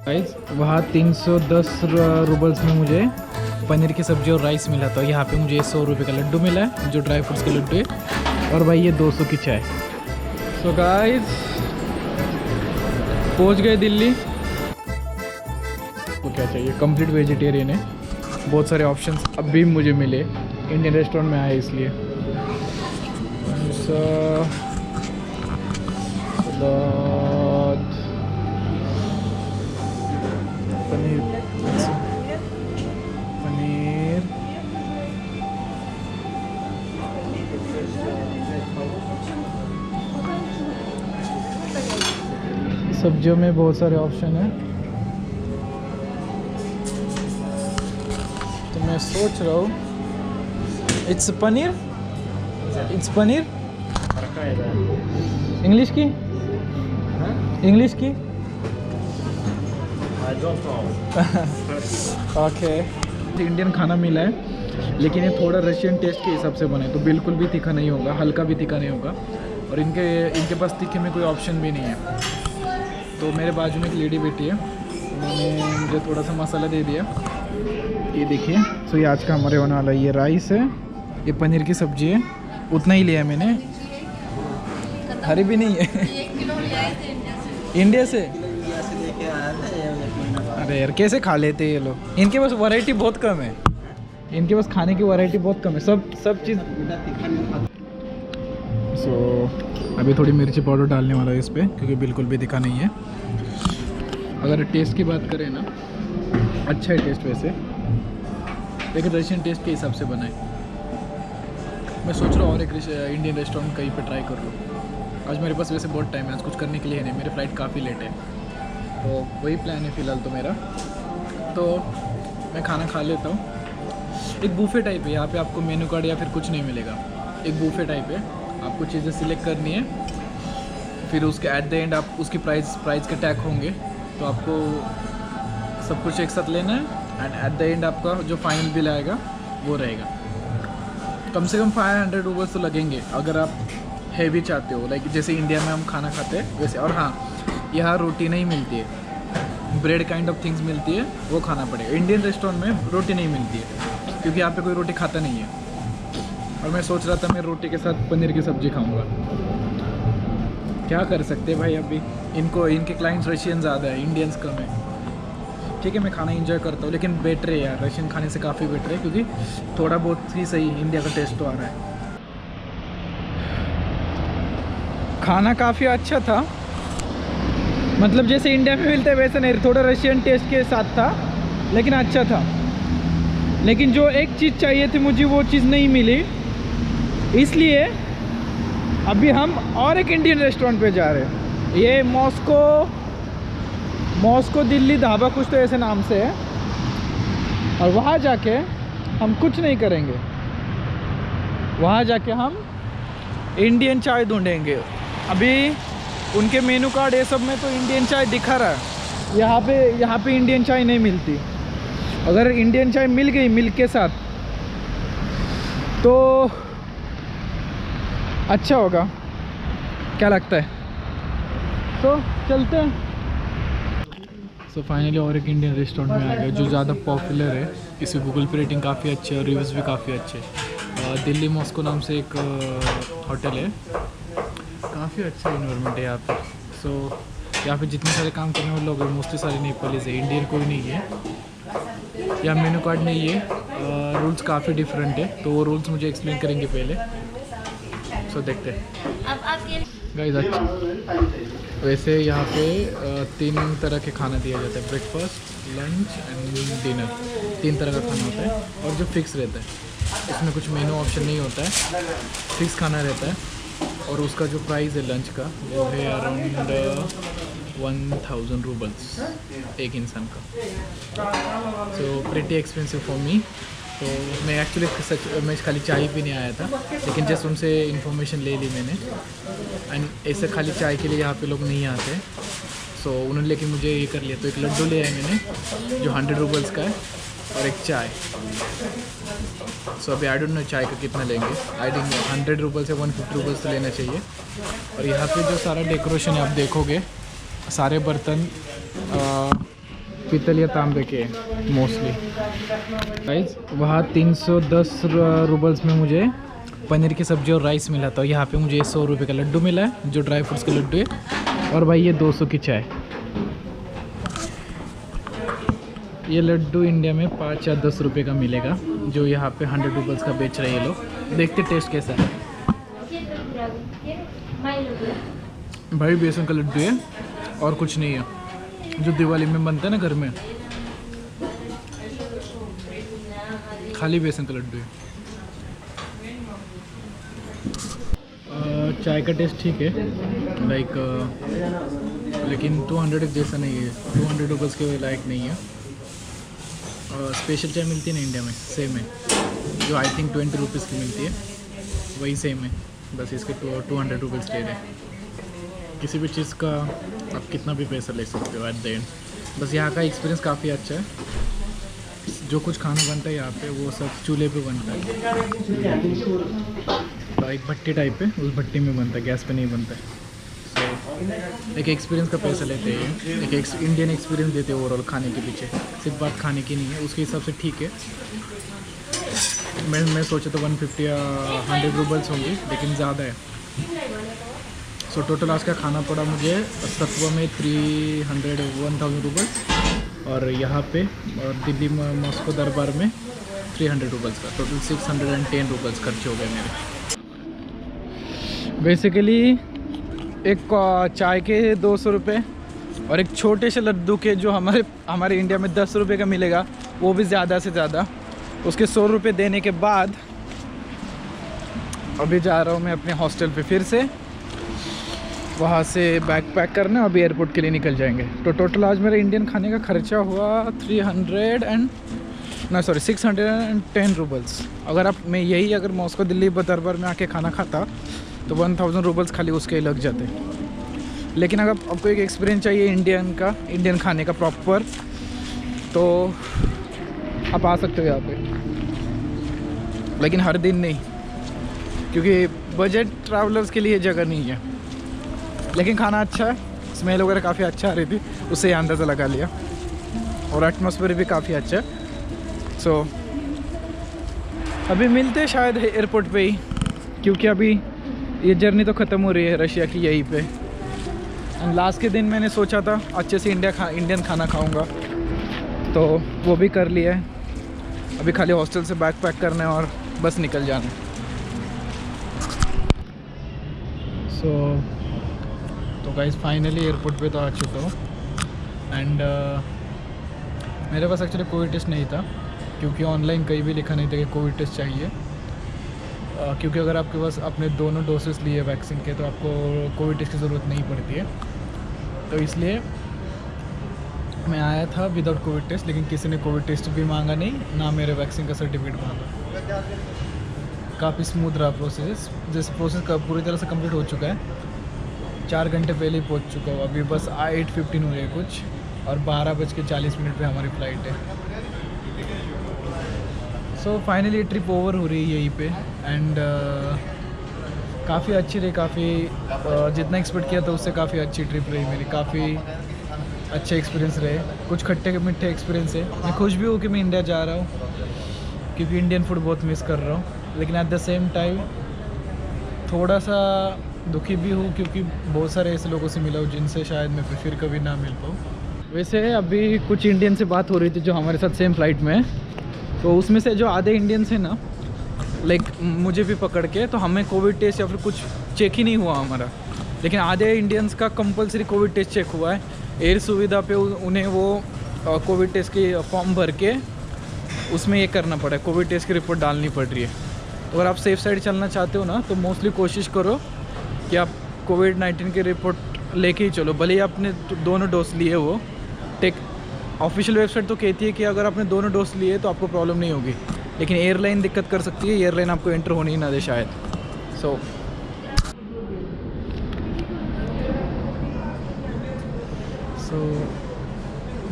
Guys वहाँ 310 roubles में मुझे पनीर की सब्ज़ी और राइस मिला था। यहाँ पे मुझे 100 रुपये का लड्डू मिला है, जो ड्राई फ्रूट्स के लड्डू है, और भाई ये 200 की चाय। सो गाइस पहुँच गए दिल्ली। तो क्या चाहिए, कंप्लीट वेजिटेरियन है, बहुत सारे ऑप्शंस अब भी मुझे मिले, इंडियन रेस्टोरेंट में आए इसलिए। पनीर पनीर सब्जियों में बहुत सारे ऑप्शन हैं, तो मैं सोच रहा हूँ इट्स पनीर इंग्लिश की ओके। इंडियन खाना मिला है, लेकिन ये थोड़ा रशियन टेस्ट के हिसाब से बने, तो बिल्कुल भी तीखा नहीं होगा, हल्का भी तीखा नहीं होगा, और इनके पास तीखे में कोई ऑप्शन भी नहीं है। तो मेरे बाजू में एक लेडी बैठी है, उन्होंने मुझे थोड़ा सा मसाला दे दिया, ये देखिए। सो ये आज का हमारे होने वाला, ये राइस है, ये पनीर की सब्जी है, उतना ही लिया मैंने, हरी भी नहीं है। इंडिया से लेके आया था। अरे यार कैसे खा लेते ये लोग, इनके पास वैरायटी बहुत कम है, इनके पास खाने की वैरायटी बहुत कम है, सब चीज़। सो अभी थोड़ी मिर्ची पाउडर डालने वाला है इस पर, क्योंकि बिल्कुल भी दिखा नहीं है। अगर टेस्ट की बात करें ना, अच्छा है टेस्ट वैसे, लेकिन रशियन टेस्ट के हिसाब से बना है। मैं सोच रहा हूँ और एक इंडियन रेस्टोरेंट कहीं पे ट्राई कर लूँ। आज मेरे पास वैसे बहुत टाइम है, आज कुछ करने के लिए नहीं, मेरी फ़्लाइट काफ़ी लेट है, तो वही प्लान है फ़िलहाल तो मेरा। तो मैं खाना खा लेता हूँ। एक बूफे टाइप है, यहाँ पे आपको मेनू कार्ड या फिर कुछ नहीं मिलेगा, एक बूफे टाइप है, आपको चीज़ें सिलेक्ट करनी है, फिर उसके एट द एंड आप उसकी प्राइस के टैग होंगे, तो आपको सब कुछ एक साथ लेना है, एंड एट द एंड आपका जो फाइनल बिल आएगा वो रहेगा। कम से कम 500 रूपीज़ तो लगेंगे अगर आप हैवी चाहते हो, लाइक जैसे इंडिया में हम खाना खाते हैं वैसे। और हाँ, यहाँ रोटी नहीं मिलती है, ब्रेड काइंड ऑफ थिंग्स मिलती है, वो खाना पड़ेगा। इंडियन रेस्टोरेंट में रोटी नहीं मिलती है, क्योंकि यहाँ पे कोई रोटी खाता नहीं है, और मैं सोच रहा था मैं रोटी के साथ पनीर की सब्ज़ी खाऊंगा। क्या कर सकते हैं भाई, अभी इनके क्लाइंट्स रशियन ज़्यादा है, इंडियंस कम है। ठीक है, मैं खाना एंजॉय करता हूँ, लेकिन बेटर है यार, रशियन खाने से काफ़ी बेटर है, क्योंकि थोड़ा बहुत ही सही इंडिया का टेस्ट तो आ रहा है। खाना काफ़ी अच्छा था, मतलब जैसे इंडिया में मिलते वैसे नहीं, थोड़ा रशियन टेस्ट के साथ था, लेकिन अच्छा था। लेकिन जो एक चीज़ चाहिए थी मुझे, वो चीज़ नहीं मिली, इसलिए अभी हम और एक इंडियन रेस्टोरेंट पे जा रहे हैं। ये मॉस्को दिल्ली ढाबा कुछ तो ऐसे नाम से है, और वहाँ जाके हम कुछ नहीं करेंगे, वहाँ जाके हम इंडियन चाय ढूंढेंगे। अभी उनके मेनू कार्ड ये सब में तो इंडियन चाय दिखा रहा है, यहाँ पे इंडियन चाय नहीं मिलती। अगर इंडियन चाय मिल गई मिल्क के साथ तो अच्छा होगा, क्या लगता है? तो चलते हैं। सो फाइनली और एक इंडियन रेस्टोरेंट में आ गए, जो ज़्यादा पॉपुलर है, इसकी गूगल पे रेटिंग काफ़ी अच्छी है और रिव्यूज़ भी काफ़ी अच्छे हैं। दिल्ली मॉस्को नाम से एक होटल है, काफ़ी अच्छा इन्वायरमेंट है यहाँ पे। सो यहाँ पे जितने सारे काम करने वाले लोग हैं मोस्टली सारे नेपालीज है, इंडियन कोई नहीं है। यहाँ मेनू कार्ड नहीं है, रूल्स काफ़ी डिफरेंट है, तो वो रूल्स मुझे एक्सप्लेन करेंगे पहले। सो देखते हैं गाइस। अच्छा, वैसे यहाँ पे 3 तरह के खाना दिया जाता है, ब्रेकफास्ट, लंच एंड डिनर, 3 तरह का खाना होता है, और जो फिक्स रहता है, इसमें कुछ मेनू ऑप्शन नहीं होता है, फिक्स खाना रहता है। और उसका जो प्राइस है लंच का, वो है अराउंड 1000 रूबल्स एक इंसान का। So pretty expensive for me. तो मैं एक्चुअली मैं खाली चाय पीने आया था, लेकिन जस्ट उनसे इन्फॉर्मेशन ले ली मैंने, एंड ऐसे खाली चाय के लिए यहाँ पे लोग नहीं आते। सो उन्होंने लेकिन मुझे ये कर लिया, तो एक लड्डू ले आया मैंने जो 100 रूबल्स का है, और एक चाय। सो अभी आई डोंट नो चाय का कितना लेंगे, आई थिंक 100 रूबल्स से 150 रूबल्स तो लेना चाहिए। और यहाँ पे जो सारा डेकोरेशन है आप देखोगे, सारे बर्तन पीतल या तांबे के मोस्टली। गाइस वहाँ 310 रुपल्स में मुझे पनीर की सब्ज़ी और राइस मिला था। यहाँ पे मुझे 100 रुपये का लड्डू मिला है जो ड्राई फ्रूट्स के लड्डू है। और भाई ये 200 की चाय। ये लड्डू इंडिया में 5 या 10 रुपये का मिलेगा, जो यहाँ पे 100 रुपल्स का बेच रहे हैं ये लोग। देखते टेस्ट कैसा है। भाई बेसन का लड्डू है और कुछ नहीं है, जो दिवाली में बनता है ना घर में, खाली बेसन का लड्डू है। चाय का टेस्ट ठीक है लाइक, लेकिन 200 जैसा नहीं है, 200 रुपल्स के लायक नहीं है। स्पेशल चाय मिलती है ना इंडिया में, सेम है, जो आई थिंक 20 रुपीज़ की मिलती है, वही सेम है, बस इसके 200 रुपीज़ ले रहे हैं। किसी भी चीज़ का आप कितना भी पैसा ले सकते हो एट द एंड। बस यहाँ का एक्सपीरियंस काफ़ी अच्छा है। जो कुछ खाना बनता है यहाँ पे वो सब चूल्हे पे बनता है, एक भट्टी टाइप है, उस भट्टी में बनता है, गैस पे नहीं बनता है। सो एक एक्सपीरियंस का पैसा लेते हैं, एक इंडियन एक्सपीरियंस देते हैं ओवरऑल खाने के पीछे। सिर्फ बात खाने की नहीं है, उसके हिसाब से ठीक है। मैं सोचा तो 150 या 100 रुपल्स होंगी, लेकिन ज़्यादा है। सो टोटल आज का खाना पड़ा मुझे सत्वा में 1000 रुपल्स, और यहाँ पे और दिल्ली मॉस्को दरबार में 300 रुपल्स का, टोटल 610 रुपल्स खर्च हो गए मेरे। बेसिकली एक चाय के 200 रुपये और एक छोटे से लड्डू के जो हमारे इंडिया में 10 रुपये का मिलेगा, वो भी ज़्यादा से ज़्यादा, उसके 100 रुपये देने के बाद अभी जा रहा हूँ मैं अपने हॉस्टल पे फिर से, वहाँ से बैग पैक करना, अभी एयरपोर्ट के लिए निकल जाएंगे। तो टोटल आज मेरा इंडियन खाने का खर्चा हुआ 610 रुपल्स। अगर अगर मॉस्को दिल्ली दरबार में आके खाना खाता तो 1000 रुपल्स खाली उसके ही लग जाते। लेकिन अगर आपको एक एक्सपीरियंस चाहिए इंडियन खाने का प्रॉपर, तो आप आ सकते हो यहाँ पे, लेकिन हर दिन नहीं, क्योंकि बजट ट्रैवलर्स के लिए जगह नहीं है। लेकिन खाना अच्छा है, स्मेल वगैरह काफ़ी अच्छा आ रही थी, उससे ही अंदाज़ा लगा लिया, और एटमॉस्फेयर भी काफ़ी अच्छा है। सो अभी मिलते हैं शायद एयरपोर्ट पे ही, क्योंकि अभी ये जर्नी तो ख़त्म हो रही है रशिया की यहीं पे। एंड लास्ट के दिन मैंने सोचा था अच्छे से इंडियन खाना खाऊंगा, तो वो भी कर लिया है। अभी खाली हॉस्टल से बैग पैक करना है और बस निकल जाना है। तो गाइस फाइनली एयरपोर्ट पे तो आ चुका हूँ। एंड मेरे पास एक्चुअली कोविड टेस्ट नहीं था, क्योंकि ऑनलाइन कहीं भी लिखा नहीं था कि कोविड टेस्ट चाहिए। क्योंकि अगर आपके पास अपने दोनों डोसेस लिए वैक्सीन के, तो आपको कोविड टेस्ट की ज़रूरत नहीं पड़ती है। तो इसलिए मैं आया था विदाउट कोविड टेस्ट, लेकिन किसी ने कोविड टेस्ट भी मांगा नहीं, ना मेरे वैक्सीन का सर्टिफिकेट मांगा। काफ़ी स्मूथ रहा प्रोसेस, जैसे प्रोसेस का पूरी तरह से कंप्लीट हो चुका है। 4 घंटे पहले ही पहुंच चुका हूँ। अभी बस 8:15 हुए कुछ, और 12:40 पे हमारी फ़्लाइट है। सो फाइनली ट्रिप ओवर हो रही है यहीं पे। एंड काफ़ी अच्छी रही, काफ़ी जितना एक्सपेक्ट किया था उससे काफ़ी अच्छी ट्रिप रही मेरी। काफ़ी अच्छे एक्सपीरियंस रहे, कुछ खट्टे मीठे एक्सपीरियंस है। मैं खुश भी हूँ कि मैं इंडिया जा रहा हूँ, क्योंकि इंडियन फूड बहुत मिस कर रहा हूँ। लेकिन एट द सेम टाइम थोड़ा सा दुखी भी हूँ, क्योंकि बहुत सारे ऐसे लोगों से मिला हूँ जिनसे शायद मैं फिर कभी ना मिल पाऊँ। वैसे अभी कुछ इंडियन से बात हो रही थी जो हमारे साथ सेम फ्लाइट में है, तो उसमें से जो आधे इंडियंस हैं ना, लाइक मुझे भी पकड़ के, तो हमें कोविड टेस्ट या फिर कुछ चेक ही नहीं हुआ हमारा। लेकिन आधे इंडियंस का कंपलसरी कोविड टेस्ट चेक हुआ है। एयर सुविधा पे उन्हें वो कोविड टेस्ट की फॉर्म भर के उसमें ये करना पड़ा है, कोविड टेस्ट की रिपोर्ट डालनी पड़ रही है। तो अगर आप सेफ साइड चलना चाहते हो ना, तो मोस्टली कोशिश करो कि आप कोविड-19 की रिपोर्ट लेके ही चलो, भले ही आपने दोनों डोज लिए हो। ऑफिशियल वेबसाइट तो कहती है कि अगर आपने दोनों डोज लिए तो आपको प्रॉब्लम नहीं होगी, लेकिन एयरलाइन दिक्कत कर सकती है, एयरलाइन आपको एंटर होने ही ना दे शायद। सो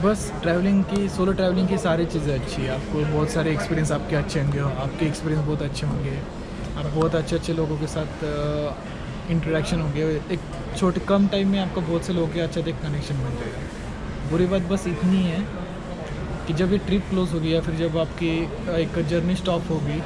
बस ट्रैवलिंग की, सोलो ट्रैवलिंग की सारी चीज़ें अच्छी है। आपको बहुत सारे एक्सपीरियंस आपके अच्छे होंगे, आपके एक्सपीरियंस बहुत अच्छे होंगे, आप बहुत अच्छे लोगों के साथ इंटरेक्शन होंगे। एक छोटे कम टाइम में आपको बहुत से लोगों के अच्छा एक कनेक्शन बन जाएगा। बुरी बात बस इतनी है कि जब ये ट्रिप क्लोज होगी या फिर जब आपकी एक जर्नी स्टॉप होगी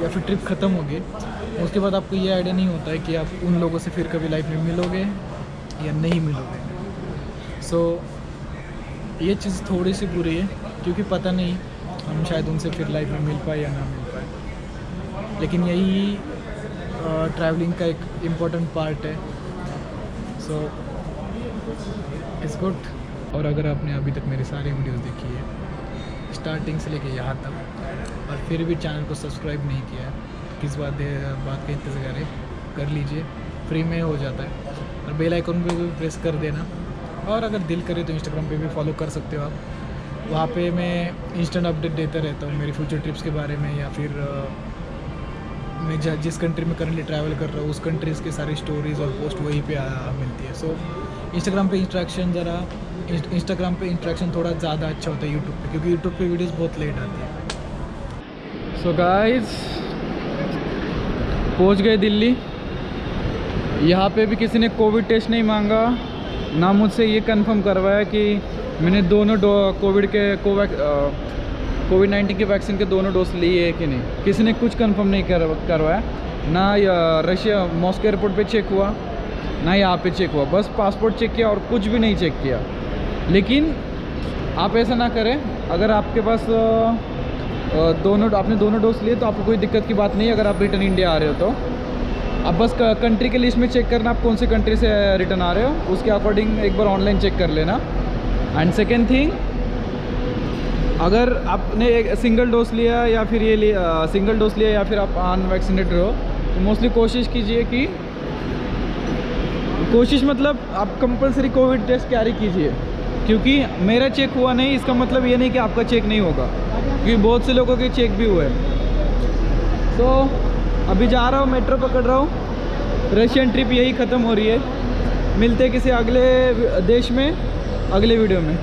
या फिर ट्रिप ख़त्म होगी, उसके बाद आपको ये आइडिया नहीं होता है कि आप उन लोगों से फिर कभी लाइफ में मिलोगे या नहीं मिलोगे। सो ये चीज़ थोड़ी सी बुरी है क्योंकि पता नहीं हम शायद उनसे फिर लाइफ में मिल पाए या ना मिल पाए, लेकिन यही ट्रैवलिंग का एक इम्पोर्टेंट पार्ट है। So it's good. और अगर आपने अभी तक मेरी सारी वीडियोस देखी है स्टार्टिंग से लेके यहाँ तक और फिर भी चैनल को सब्सक्राइब नहीं किया है, किस बात का इंतज़ार कर लीजिए, फ्री में हो जाता है। और बेल आइकन पे भी प्रेस कर देना। और अगर दिल करे तो इंस्टाग्राम पे भी फॉलो कर सकते हो आप, वहाँ पे मैं इंस्टेंट अपडेट देता रहता हूँ मेरी फ्यूचर ट्रिप्स के बारे में, या फिर मैं जिस कंट्री में करंटली ट्रैवल कर रहा हूँ उस कंट्रीज़ के सारी स्टोरीज़ और पोस्ट वहीं पे मिलती है। सो इंस्टाग्राम पे इंटरेक्शन थोड़ा ज़्यादा अच्छा होता है यूट्यूब पे, क्योंकि यूट्यूब पे वीडियोस बहुत लेट आती है। सो गाइस पहुंच गए दिल्ली। यहाँ पे भी किसी ने कोविड टेस्ट नहीं मांगा, ना मुझसे ये कंफर्म करवाया कि मैंने दोनों कोविड-19 के वैक्सीन के दोनों डोज लिए है कि नहीं। किसी ने कुछ कंफर्म नहीं करवाया, ना रशिया मॉस्को एयरपोर्ट पे चेक हुआ, ना यहाँ पे चेक हुआ, बस पासपोर्ट चेक किया और कुछ भी नहीं चेक किया। लेकिन आप ऐसा ना करें, अगर आपके पास आपने दोनों डोज लिए तो आपको कोई दिक्कत की बात नहीं। अगर आप रिटर्न इंडिया आ रहे हो तो आप बस कंट्री के लिस्ट में चेक करना आप कौन से कंट्री से रिटर्न आ रहे हो, उसके अकॉर्डिंग एक बार ऑनलाइन चेक कर लेना। एंड सेकेंड थिंग, अगर आपने एक सिंगल डोज लिया या फिर सिंगल डोज लिया या फिर आप अनवैक्सीनेटेड हो तो मोस्टली कोशिश मतलब आप कंपलसरी कोविड टेस्ट कैरी कीजिए, क्योंकि मेरा चेक हुआ नहीं इसका मतलब ये नहीं कि आपका चेक नहीं होगा, क्योंकि बहुत से लोगों के चेक भी हुए। तो अभी जा रहा हूँ, मेट्रो पकड़ रहा हूँ, रशियन ट्रिप यही ख़त्म हो रही है। मिलते किसी अगले देश में अगले वीडियो में।